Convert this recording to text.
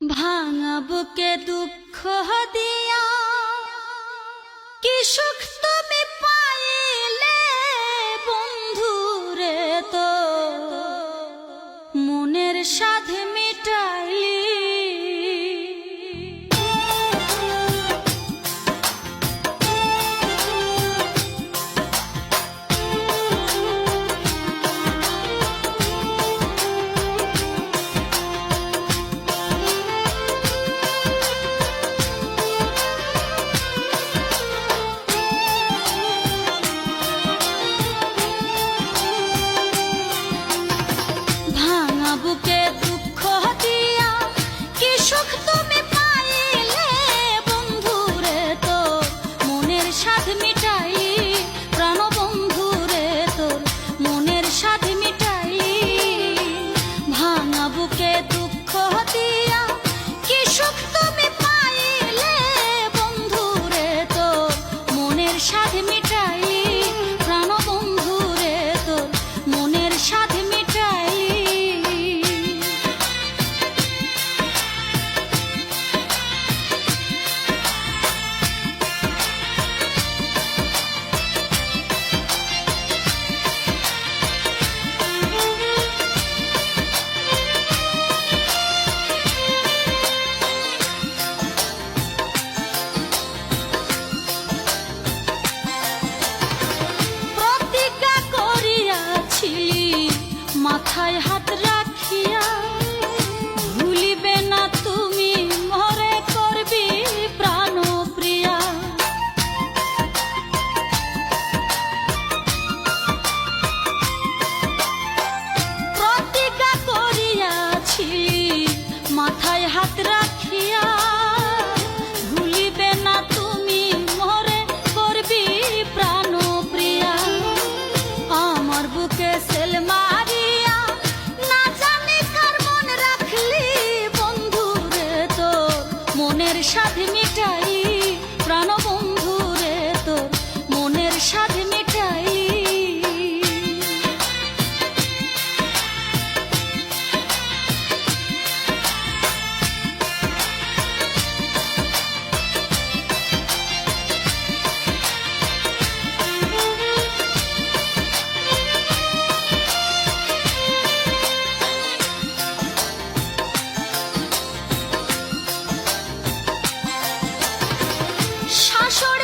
ভাঙা বুকে দুঃখ দিয়া কি সুখ তুমি পাইলে বন্ধুরে, তো মনের সাধ মিটাইলি। বুকে দুঃখ দিয়া কি সুখ তুমি পাইলে বন্ধুরে, তো মনের সাধ মিটাই। প্রাণ বন্ধুরে তোর মনের সাধ মিটাই। ভাঙা বুকে দুঃখ দিয়া কি সুখ তুমি পাইলে বন্ধুরে, তোর মনের সাধ মিটাই। প্রাণ বন্ধুরে তোর মনের সাধ মিটাই। মাথায় হাত রাখিয়া ভুলিবে না তুমি মরে করবি প্রাণ প্রিয়া। প্রতিজ্ঞা করিয়াছি মাথায় হাত রাখিয়া ভুলিবে না তুমি মরে করবি প্রাণ প্রিয়া। আমার বুকে সেলমা মনের সাধ মিটাই। প্রাণ বন্ধুরে তোর মনের সাধ মিটাই। শাসন